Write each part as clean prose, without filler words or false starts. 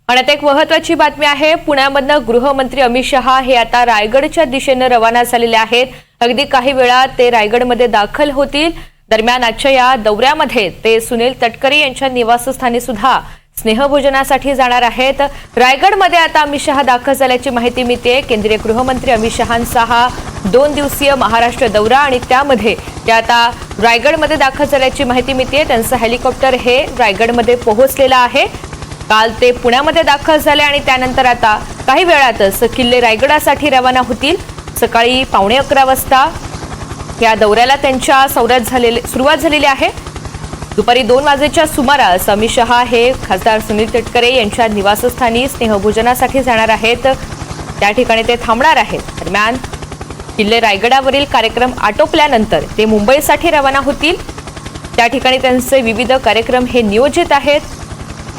आणि आता एक महत्त्वाची बातमी आहे। पुण्यामधनं गृहमंत्री अमित शहा हे आता रायगडच्या दिशेने रवाना झालेले आहेत। अगदी काही वेळात ते रायगडमध्ये दाखल होतील। दरम्यान आजच्या या दौऱ्यामध्ये ते सुनील तटकरे यांच्या निवासस्थानी सुद्धा स्नेहभोजनासाठी जाणार आहेत। रायगडमध्ये आता अमित शहा दाखल झाल्याची माहिती मिळते। केंद्रीय गृहमंत्री अमित शहांचा हा 2 दिवसीय महाराष्ट्र दौरा आणि त्यामध्ये ते आता रायगडमध्ये दाखल झाल्याची माहिती मिळते। त्यांचं हेलिकॉप्टर हे रायगडमध्ये पोहोचलेलं आहे। काल ते पुण्यामध्ये दाखल झाले आणि त्यानंतर आता काही वेळातच किल्ले रायगडासाठी रवाना होतील। सकाळी 11:15 वाजता या दौऱ्याला त्यांच्या सुरुवात झालेली आहे। दुपारी 2 वाजेच्या सुमारास अमित शहा हे खासदार सुनील तटकरे यांच्या निवासस्थानी स्नेहभोजनासाठी जाणार आहेत। त्या ठिकाणी ते थांबणार आहेत। दरम्यान किल्ले रायगडावरील कार्यक्रम आटोपल्यानंतर ते मुंबईसाठी रवाना होतील। त्या ठिकाणी त्यांचे विविध कार्यक्रम हे नियोजित आहेत।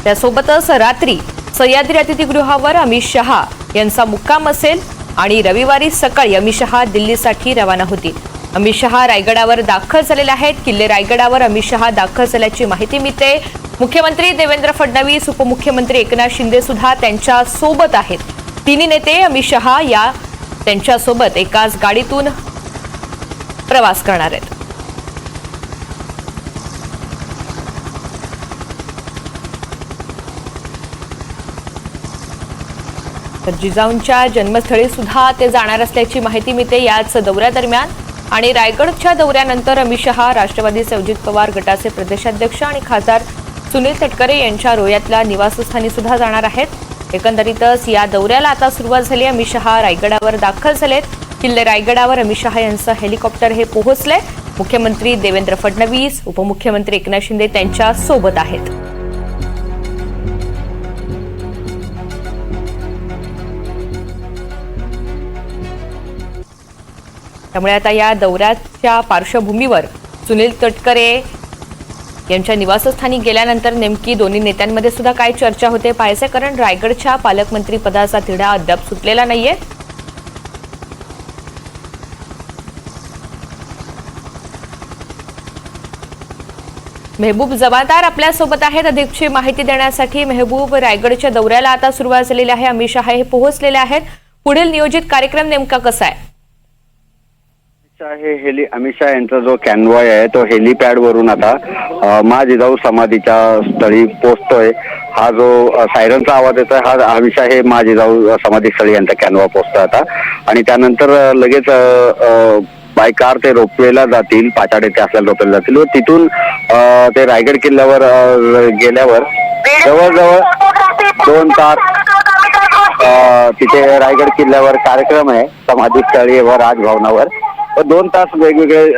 त्यासोबतच रात्री सह्याद्री अतिथीगृहावर अमित शहा यांचा मुक्काम असेल आणि रविवारी सकाळी अमित शहा दिल्लीसाठी रवाना होतील। अमित शहा रायगडावर दाखल झालेले आहेत। किल्ले रायगडावर अमित शहा दाखल झाल्याची माहिती मिळते। मुख्यमंत्री देवेंद्र फडणवीस, उपमुख्यमंत्री एकनाथ शिंदे सुद्धा त्यांच्या सोबत आहेत। तिन्ही नेते अमित शहा या त्यांच्या सोबत एकाच गाडीतून प्रवास करणार आहेत। तर जिजाऊंच्या जन्मस्थळी सुद्धा ते जाणार असल्याची माहिती मिळते याच दौऱ्यादरम्यान। आणि रायगडच्या दौऱ्यानंतर अमित शहा राष्ट्रवादीचे अजित पवार गटाचे प्रदेशाध्यक्ष आणि खासदार सुनील तटकरे यांच्या रोह्यातल्या निवासस्थानी सुद्धा जाणार आहेत। एकंदरीतच या दौऱ्याला आता सुरुवात झाली। अमित शहा रायगडावर दाखल झालेत। किल्ले रायगडावर अमित शहा यांचं हेलिकॉप्टर हे पोहोचले। मुख्यमंत्री देवेंद्र फडणवीस, उपमुख्यमंत्री एकनाथ शिंदे त्यांच्या सोबत आहेत। त्यामुळे आता या दौऱ्याच्या पार्श्वभूमीवर सुनील तटकरे यांच्या निवासस्थानी गेल्यानंतर नेमकी दोन्ही नेत्यांमध्ये सुद्धा काय चर्चा होते पाहायचे, कारण रायगडच्या पालकमंत्री पदाचा तिढा अद्याप सुटलेला नाहीये। मेहबूब जमादार आपल्या सोबत आहेत अधिकची माहिती देण्यासाठी। मेहबूब, रायगडच्या दौऱ्याला आता सुरुवात झालेली आहे। अमित शहा हे पोहोचलेले आहेत। पुढील नियोजित कार्यक्रम नेमका कसा आहे? अमित शहा यांचा जो कॅनवॉय आहे तो हेलिपॅड वरून आता मा जिजाऊ समाधीच्या स्थळी पोहोचतोय। हा जो सायरनचा आवाज येतोय हा अमित शहा हे मा जिजाऊ समाधी स्थळी यांचा कॅनवॉय पोहोचतोय आता। आणि त्यानंतर लगेच बाय कार ते रोपवेला जातील, पाचाड येथे असलेल्या रोपवेला जातील व तिथून ते रायगड किल्ल्यावर गेल्यावर जवळजवळ 2 तास तिथे रायगड किल्ल्यावर कार्यक्रम आहे समाधी स्थळी व राजभवनावर। 2 तास वेगवेगळे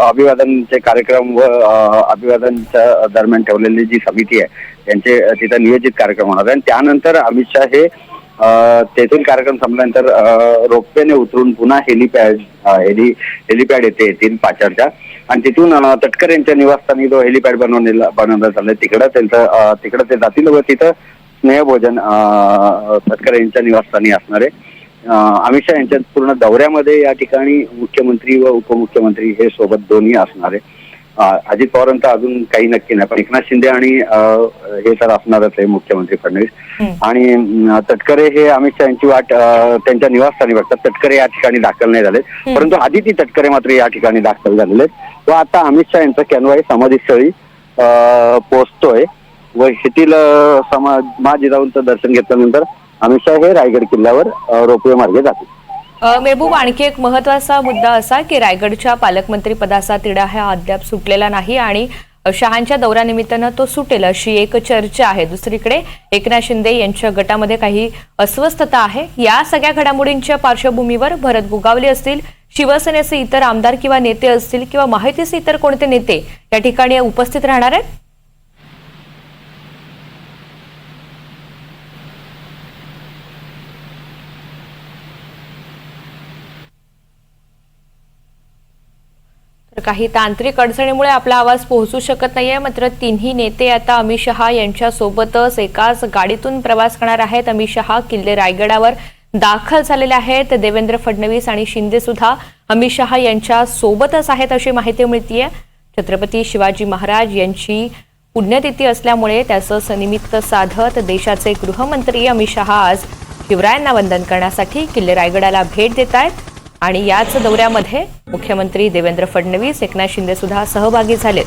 अभिवादनचे कार्यक्रम व अभिवादनच्या दरम्यान ठेवलेली जी समिती आहे त्यांचे तिथं नियोजित कार्यक्रम होणार आहे। आणि त्यानंतर अमित शहा हे तेथील कार्यक्रम संपल्यानंतर रोपवेने उतरून पुन्हा हेलिपॅड येथे येतील पाचाडच्या आणि तिथून तटकरे यांच्या निवासस्थानी जो हेलिपॅड बनवण्यात आलाय तिकडं ते जातील व तिथं स्नेहभोजन तटकरे यांच्या निवासस्थानी असणार आहे। अमित शहा यांच्या पूर्ण दौऱ्यामध्ये या ठिकाणी मुख्यमंत्री व उपमुख्यमंत्री हे सोबत दोन्ही असणार आहे। अजित पवारांचं अजून काही नक्की नाही, पण एकनाथ शिंदे आणि हे तर असणारच आहे मुख्यमंत्री फडणवीस। आणि तटकरे हे अमित शहा यांची वाट त्यांच्या निवासस्थानी बघतात। तटकरे या ठिकाणी दाखल नाही झाले, परंतु आदिती तटकरे मात्र या ठिकाणी दाखल झालेले आहेत व आता अमित शहा यांचा कॅनवॉय समाधीस्थळी पोहोचतोय व येथील मा जिजाऊंचं दर्शन घेतल्यानंतर अमित शहा हे रायगड किल्ल्यावर रोपवे मार्गे जातील। मेहबूब, आणखी एक महत्त्वाचा मुद्दा असा की रायगडच्या पालकमंत्री पदाचा तिढा हा अद्याप सुटलेला नाही आणि शहांच्या दौऱ्यानिमित्तानं तो सुटेल अशी एक चर्चा आहे। दुसरीकडे एकनाथ शिंदे यांच्या गटामध्ये काही अस्वस्थता आहे। या सगळ्या घडामोडींच्या पार्श्वभूमीवर भरत गोगावले असतील, शिवसेनेचे इतर आमदार किंवा नेते असतील किंवा माहितीचे इतर कोणते नेते या ठिकाणी उपस्थित राहणार आहेत? काही तांत्रिक अडचणीमुळे आपला आवाज पोहोचू शकत नाहीये, मात्र तिन्ही नेते आता अमित शहा यांच्या सोबतच एकाच गाडीतून प्रवास करणार आहेत। अमित शहा किल्ले रायगडावर दाखल झालेले आहेत। देवेंद्र फडणवीस आणि शिंदे सुद्धा अमित शहा यांच्या सोबतच आहेत अशी माहिती मिळतेय। छत्रपती शिवाजी महाराज यांची पुण्यतिथी असल्यामुळे त्याचं निमित्त साधत देशाचे गृहमंत्री अमित शहा आज शिवरायांना वंदन करण्यासाठी किल्ले रायगडाला भेट देत आहेत आणि याच दौऱ्यामध्ये मुख्यमंत्री देवेंद्र फडणवीस, एकनाथ शिंदे सुद्धा सहभागी झालेत.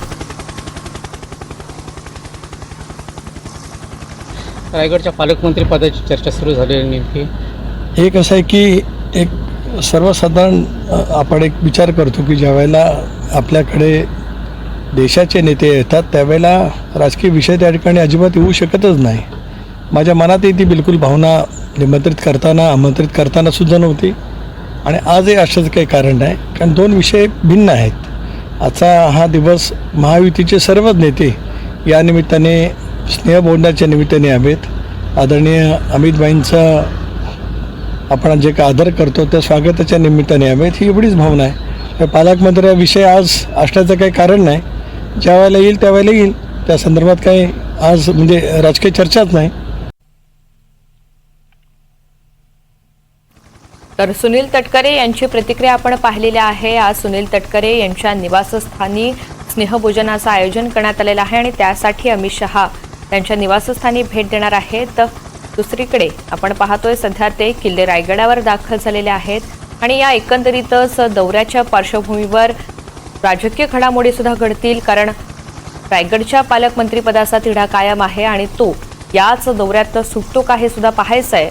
रायगडच्या पालकमंत्री पदाची चर्चा सुरू झाली आहे. नेमकी एक असं आहे की एक सर्वसाधारण आपण एक विचार करतो की ज्यावेळेला आपल्याकडे देशाचे नेते येतात त्यावेळेला राजकीय विषय त्या ठिकाणी अजिबात येऊ शकतच नाही. माझ्या मनातही ती बिलकुल भावना आमंत्रित करताना सुद्धा नव्हती आणि आजही अशाच काही कारण नाही, कारण दोन विषय भिन्न आहेत. आजचा हा दिवस महायुतीचे सर्वच नेते या निमित्ताने स्नेहबोधण्याच्या निमित्ताने हवेत. आदरणीय अमितभाईंचा आपण जे काय आदर करतो त्या स्वागताच्या निमित्ताने हवेत, ही एवढीच भावना आहे. पालकमंत्र्याविषयी आज असण्याचं काही कारण नाही. ज्या वेळेला येईल त्यावेळेला येईल, त्या संदर्भात काही आज म्हणजे राजकीय चर्चाच नाही. तर सुनील तटकरे यांची प्रतिक्रिया आपण पाहिलेली आहे. आज सुनील तटकरे यांच्या निवासस्थानी स्नेहभोजनाचं आयोजन करण्यात आलेलं आहे आणि त्यासाठी अमित शहा त्यांच्या निवासस्थानी भेट देणार आहेत. दुसरीकडे आपण पाहतोय सध्या ते किल्ले रायगडावर दाखल झालेले आहेत आणि या एकंदरीतच दौऱ्याच्या पार्श्वभूमीवर राजकीय घडामोडी सुद्धा घडतील, कारण रायगडच्या पालकमंत्रीपदाचा तिढा कायम आहे आणि तो याच दौऱ्यात सुटतो का हे सुद्धा पाहायचं आहे.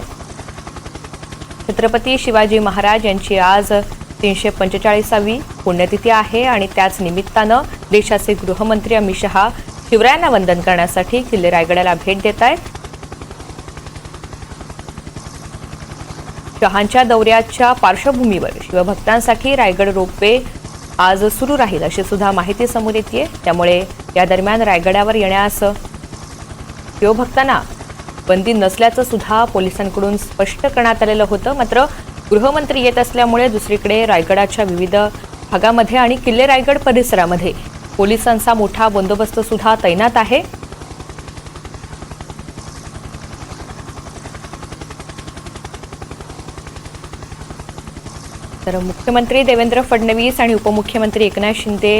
छत्रपती शिवाजी महाराज यांची आज 345वी पुण्यतिथी आहे आणि त्याच निमित्तानं देशाचे गृहमंत्री अमित शहा शिवरायांना वंदन करण्यासाठी किल्ले रायगडाला भेट देत आहेत. शहांच्या दौऱ्याच्या पार्श्वभूमीवर शिवभक्तांसाठी रायगड रोपवे आज सुरू राहील अशी सुद्धा माहिती समोर येते. त्यामुळे या दरम्यान रायगडावर येण्यास शिवभक्तांना बंदी नसल्याचं सुद्धा पोलिसांकडून स्पष्ट करण्यात आलेलं होतं. मात्र गृहमंत्री येत असल्यामुळे दुसरीकडे रायगडाच्या विविध भागामध्ये आणि किल्ले रायगड परिसरामध्ये पोलिसांचा मोठा बंदोबस्त सुद्धा तैनात आहे. तर मुख्यमंत्री देवेंद्र फडणवीस आणि उपमुख्यमंत्री एकनाथ शिंदे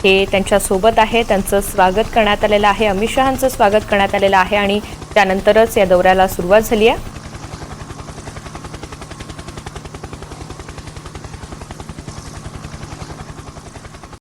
हे त्यांच्या सोबत आहे. त्यांचं स्वागत करण्यात आलेलं आहे. अमित शहांचं स्वागत करण्यात आलेलं आहे आणि त्यानंतरच या दौऱ्याला सुरुवात झाली आहे.